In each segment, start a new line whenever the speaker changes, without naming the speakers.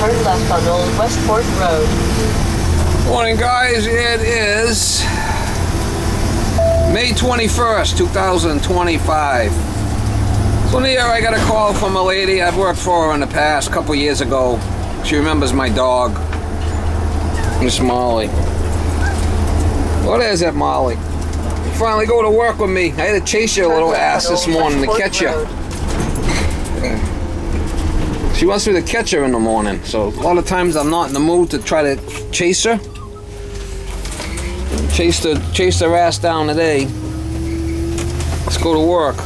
turn left on Old Westport Road.
Morning, guys. It is May 21st, 2025. So here I got a call from a lady I've worked for in the past, a couple years ago. She remembers my dog, Miss Molly. What is it, Molly? You finally go to work with me. I had to chase your little ass this morning to catch you. She wants me to catch her in the morning, so a lot of times I'm not in the mood to try to chase her. Chase her ass down today. Let's go to work.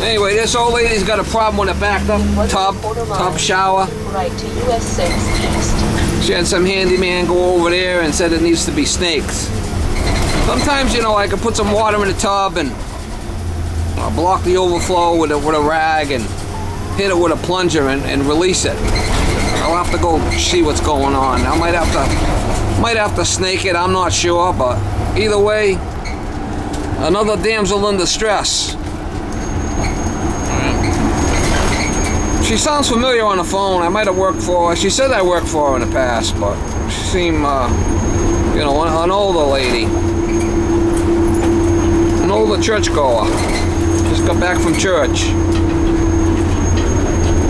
Anyway, this old lady's got a problem with a backed up tub shower.
Right to US 6 East.
She had some handyman go over there and said it needs to be snakes. Sometimes, you know, I can put some water in the tub and block the overflow with a rag and hit it with a plunger and release it. I'll have to go see what's going on. I might have to snake it, I'm not sure, but either way, another damsel in distress. She sounds familiar on the phone. I might have worked for her. She said I worked for her in the past, but she seemed, you know, an older lady. An older churchgoer. Just got back from church.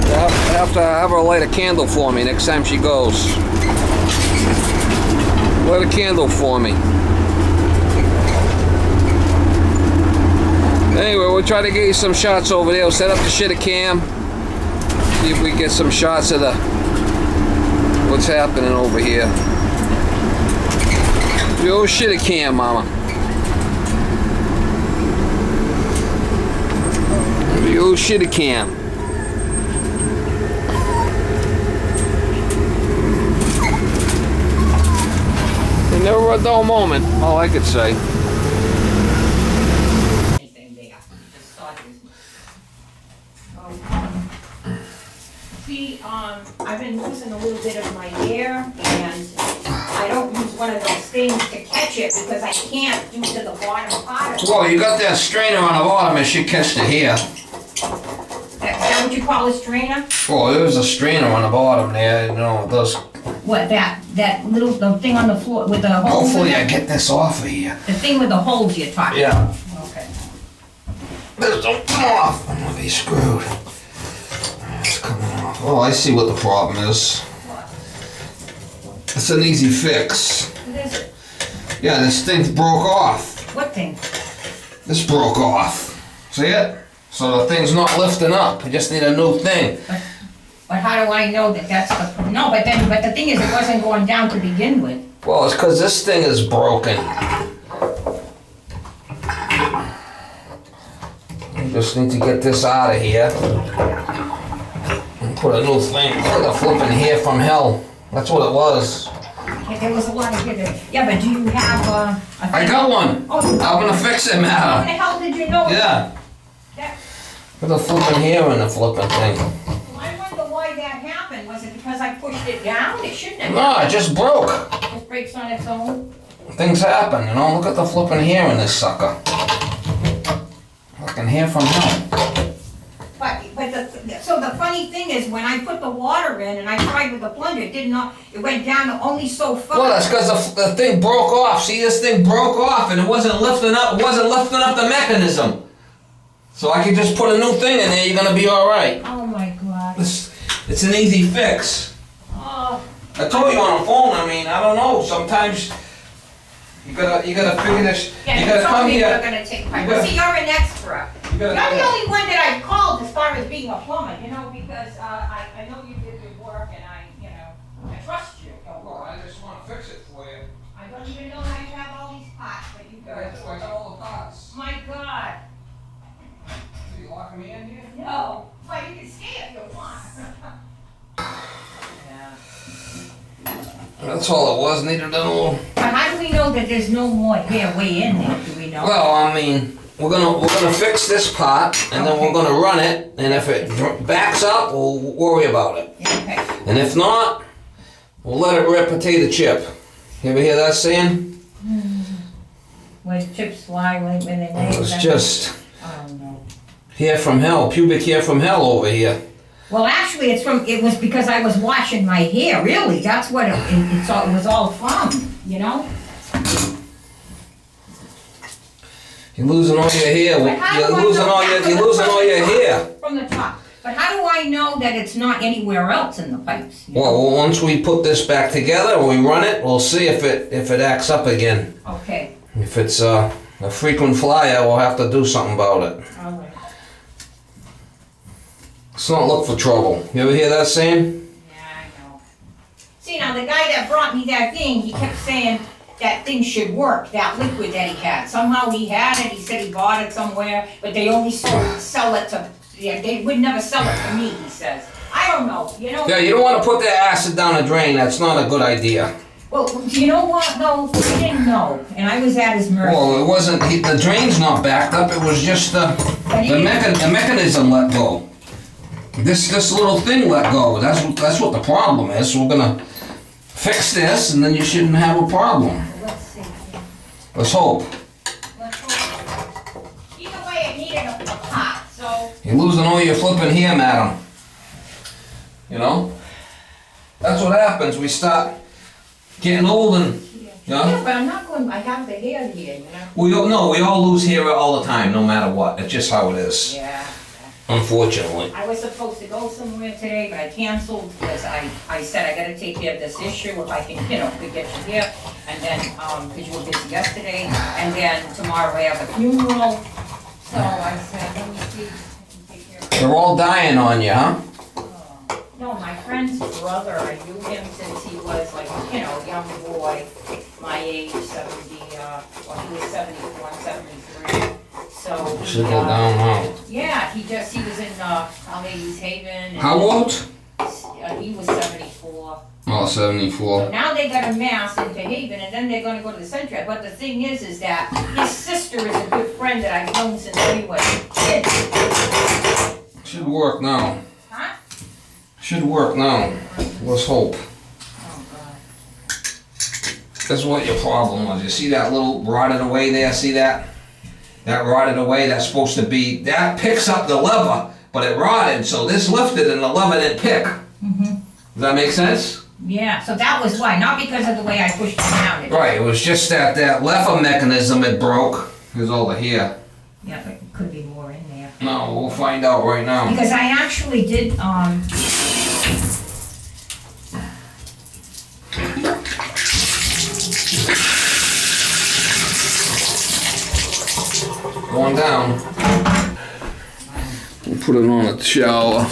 I have to have her light a candle for me next time she goes. Light a candle for me. Anyway, we'll try to get you some shots over there. We'll set up the shitter cam. See if we get some shots of what's happening over here. The old shitter cam, mama. The old shitter cam. Never a dull moment, all I could say.
See, I've been losing a little bit of my hair, and I don't use one of those things to catch it because I can't due to the bottom part of it.
Well, you got that strainer on the bottom, it should catch the hair.
Is that what you call a strainer?
Well, there's a strainer on the bottom there, you know, it does.
What, that little the thing on the floor with the holes?
Hopefully I get this off of here.
The thing with the holes you're talking about?
Yeah.
Okay.
This don't come off. I'm gonna be screwed. It's coming off. Oh, I see what the problem is.
What?
It's an easy fix.
What is it?
Yeah, this thing broke off.
What thing?
This broke off. See it? So the thing's not lifting up. I just need a new thing.
But how do I know that that's the, no, but the thing is it wasn't going down to begin with.
Well, it's because this thing is broken. You just need to get this out of here. And put a new thing. Look at the flipping hair from hell. That's what it was.
Yeah, there was a lot of hair there. Yeah, but do you have a thing?
I got one.
Oh,
I'm gonna fix it,
how
madam.
the hell did you know?
Yeah.
That,
Put the flipping hair in the flipping thing.
I wonder why that happened. Was it because I pushed it down? It shouldn't have.
No, it just broke.
It just breaks on its own.
Things happen, you know. Look at the flipping hair in this sucker. Fucking hair from hell.
So the funny thing is, when I put the water in and I tried with the plunger, it went down only so far.
Well, that's because the thing broke off. See, this thing broke off and it wasn't lifting up. It wasn't lifting up the mechanism. So I can just put a new thing in there. You're gonna be all right.
Oh my God.
It's an easy fix.
Oh.
I told you on the phone. I mean, I don't know. Sometimes you gotta figure this.
Yeah,
you gotta come
you're
here.
gonna take time. Well, see, you're an expert. You're the only one that I've called as far as being a plumber, you know, because I know you did your work and I trust you.
Well, I just want to fix it for you.
I don't even know how you have all these pots, but you do.
Yeah, I got all the parts.
My God.
So you locking me in here?
No. Well, you can stay if you want. Yeah.
That's all it was. Needed a little.
But how do we know that there's no more hair way in there? Do we know?
Well, I mean, we're gonna fix this part, and then we're gonna run it. And if it backs up, we'll worry about it.
Okay.
And if not, we'll let it rip potato chip. You ever hear that saying?
When chips fly when they lay.
It's just
Oh no.
hair from hell, pubic hair from hell over here.
Well, actually, it was because I was washing my hair, really. That's what it was all from, you know?
You're losing all your hair.
But how
You're
do I
losing
know
all
that
your,
from
you're
the
losing all your hair.
From the top. But how do I know that it's not anywhere else in the pipes? You know?
Well, once we put this back together, we run it, we'll see if it acts up again.
Okay,
If it's a frequent flyer, we'll have to do something about it.
all right.
Let's not look for trouble. You ever hear that saying?
Yeah, I know. See, now, the guy that brought me that thing, he kept saying that thing should work, that liquid that he had. Somehow he had it, he said he bought it somewhere, but they only sell it to, yeah, they would never sell it to me, he says. I don't know, you know?
Yeah, you don't want to put that acid down the drain. That's not a good idea.
Well, do you know what, though? He didn't know, and I was at his mercy.
Well, it wasn't, the drain's not backed up. It was just the mechanism let go. This little thing let go. That's what the problem is. So we're gonna fix this, and then you shouldn't have a problem.
Let's see.
Let's hope.
Let's hope. Either way, it needed a pot, so.
You're losing all your flipping hair, madam. You know? That's what happens. We start getting old and, you know?
Yeah, but I'm not going, I have the hair here, you know?
We all lose hair all the time, no matter what. It's just how it is.
Yeah.
Unfortunately.
I was supposed to go somewhere today, but I canceled because I said I gotta take care of this issue if I can, could get you here. And then, because you were busy yesterday, and then tomorrow I have a funeral. So I said, let me see if I can take care of it.
They're all dying on you, huh?
No, my friend's brother, I knew him since he was like, a young boy, my age, 70, he was 71, 73. So.
Should go down now.
Yeah, he was in, Our Lady's Haven. And
How old?
He was 74.
Oh, 74.
So now they got a mass into Haven, and then they're gonna go to the cemetery. But the thing is that his sister is a good friend that I've known since we were kids.
Should work now.
Huh?
Should work now. Let's hope.
Oh, God.
That's what your problem was. You see that little rotted away there? See that? That rotted away, that's supposed to be, that picks up the lever, but it rotted, so this lifted and the lever didn't pick.
Mm-hmm.
Does that make sense?
Yeah, so that was why, not because of the way I pushed it down.
Right, it was just that lever mechanism it broke. Here's all the hair.
Yeah, but it could be more in there.
No, we'll find out right now.
Because I actually did,
Going down. We'll put it on the shower.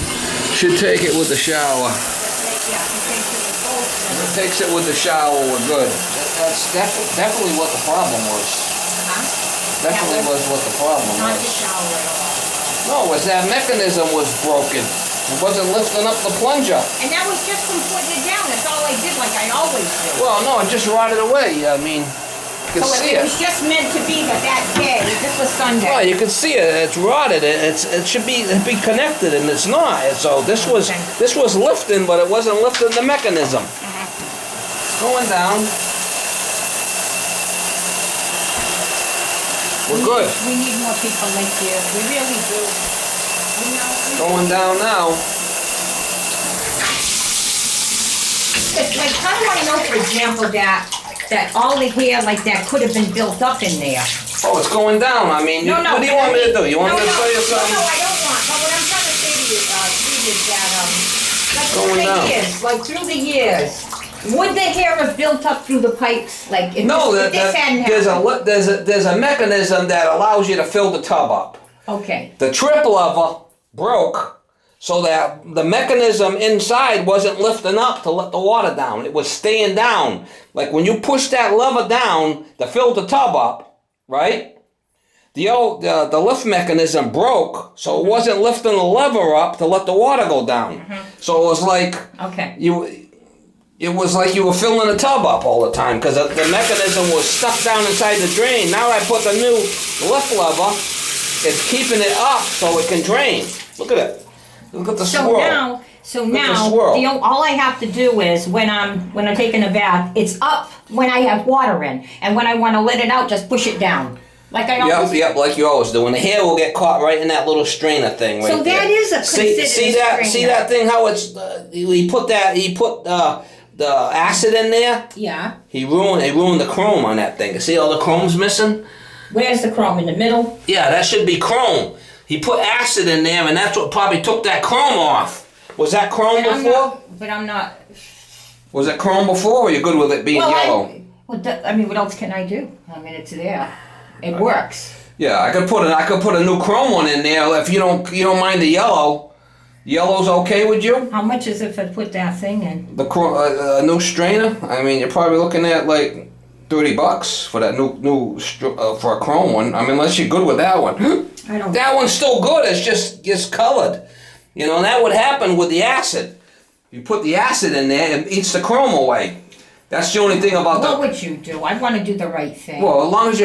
Should take it with the shower. If it takes it with the shower, we're good. That's definitely what the problem was. Definitely was what the problem
not the
was.
shower at
No,
all.
it was that mechanism was broken. It wasn't lifting up the plunger.
And that was just from putting it down, that's all I did, like I always do.
Well, no, it just rotted away. I mean, you can
So
see
it
it.
was just meant to be that day, this was Sunday.
Well, you can see it. It's rotted. It should be connected, and it's not. So this was lifting, but it wasn't lifting the mechanism. Going down. We're good.
We need more people like you, we really do.
Going down now.
It's like, how do I know, for example, that all the hair like that could have been built up in there?
Oh, it's going down. I mean,
No,
what do you want me to do? You want me to show you
No,
something?
I don't want, but what I'm trying to say to you, Steve, is that, like
Going
through
down.
the years, like through the years, would the hair have built up through the pipes, like if
No,
this hadn't happened?
there's a mechanism that allows you to fill the tub up.
Okay,
The trip lever broke so that the mechanism inside wasn't lifting up to let the water down. It was staying down. Like when you push that lever down to fill the tub up, right? The lift mechanism broke, so it wasn't lifting the lever up to let the water go down. So it was like
okay.
It was like you were filling the tub up all the time because the mechanism was stuck down inside the drain. Now I put the new lift lever. It's keeping it up so it can drain. Look at it. Look at the swirl.
So now, all I have to do is when I'm taking a bath, it's up when I have water in, and when I want to let it out, just push it down. Like I always.
Yep, like you always do. And the hair will get caught right in that little strainer thing right
So
there.
that is a considered
See that
strainer.
thing how it's he put the acid in there.
Yeah.
He ruined the chrome on that thing. You see all the chrome's missing?
Where's the chrome in the middle?
Yeah, that should be chrome. He put acid in there, and that's what probably took that chrome off. Was that chrome before?
But I'm not.
Was it chrome before, or you good with it being yellow?
I mean, what else can I do? I mean, it's there. It works.
Yeah, I could put a new chrome one in there if you don't mind the yellow. Yellow's okay with you?
How much is it if I put that thing in?
A new strainer? I mean, you're probably looking at like $30 for that new for a chrome one. I mean, unless you're good with that one.
I don't.
That one's still good. It's just colored. You know, and that would happen with the acid. You put the acid in there, it eats the chrome away. That's the only thing about
What would you do? I want to do the right thing.
Well, as long as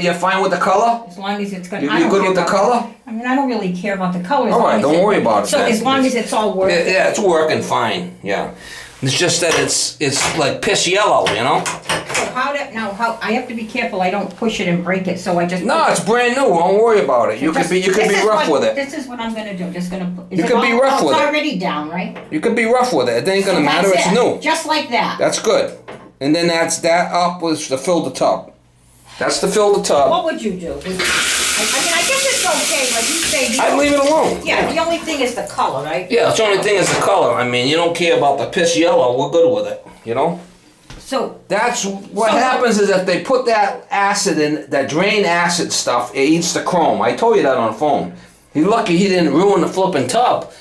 you're fine with the color.
As long as it's gonna.
You're good with the color?
I mean, I don't really care about the color.
All right, don't worry about it.
So as long as it's all working.
Yeah, it's working fine. Yeah, it's just that it's like piss yellow, you know.
So how I have to be careful. I don't push it and break it. So I just.
No, it's brand new. Don't worry about it. You could be rough with it.
This is what I'm gonna do. Just gonna.
You could be rough with it.
It's already down, right?
You could be rough with it. It ain't gonna
So
matter.
that's
It's
it.
new.
Just like that.
That's good. And then that up was to fill the tub. That's to fill the tub.
What would you do? I mean, I guess it's okay. Like you say.
I'd leave it alone.
Yeah. The only thing is the color, right?
Yeah, the only thing is the color. I mean, you don't care about the piss yellow. We're good with it. You know.
So.
That's what happens is that they put that acid in, that drain acid stuff, it eats the chrome. I told you that on the phone. He's lucky he didn't ruin the flipping tub.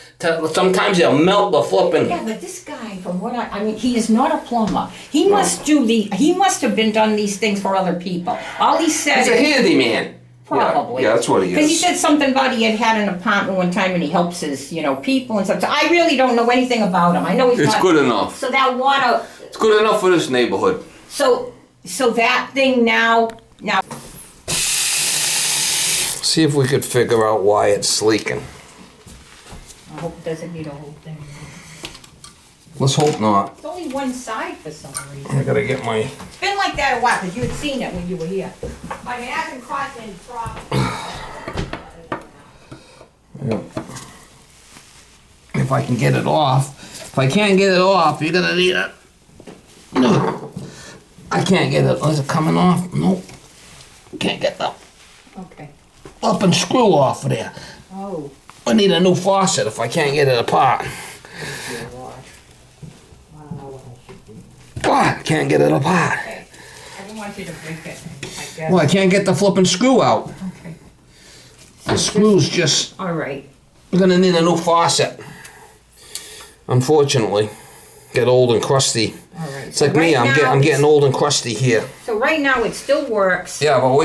Sometimes they'll melt the flipping.
Yeah, but this guy, from what I mean, he is not a plumber. He must have been done these things for other people. All he said
He's a handyman.
Probably.
Yeah, that's what he is.
Because he said something about he had an apartment one time and he helps his, people and stuff. So I really don't know anything about him. I know he's
It's
not.
good enough.
So that water.
It's good enough for this neighborhood.
So that thing now.
See if we could figure out why it's leaking.
I hope it doesn't need a whole thing.
Let's hope not.
It's only one side for some reason.
I gotta get my...
It's been like that a while because you had seen it when you were here. But it hasn't caused any problems.
If I can get it off. If I can't get it off, you're gonna need it. No. I can't get it. Is it coming off? Nope. Can't get the
Okay.
up and screw off of there.
Oh.
I need a new faucet if I can't get it apart. I can't get it apart.
I didn't want you to break it, I guess.
Well, I can't get the flipping screw out.
Okay.
The screw's just...
All right.
We're gonna need a new faucet. Unfortunately. Get old and crusty.
All right.
It's like me, I'm getting old and crusty here.
So right now it still works.
Yeah, but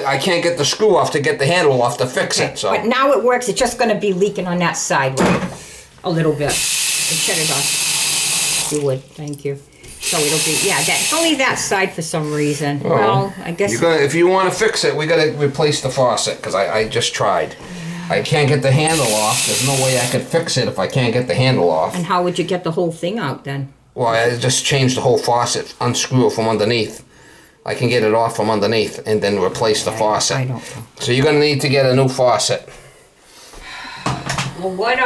I can't get the screw off to get the handle off to fix it, so.
But now it works. It's just going to be leaking on that side, right? A little bit. And shut it off. If you would, thank you. So it'll be, it's only that side for some reason.
Oh.
Well, I guess.
If you want to fix it, we gotta replace the faucet, because I just tried. I can't get the handle off. There's no way I could fix it if I can't get the handle off.
And how would you get the whole thing out then?
Well, I just changed the whole faucet, unscrew it from underneath. I can get it off from underneath and then replace the faucet.
I don't know.
So you're gonna need to get a new faucet.
Well, what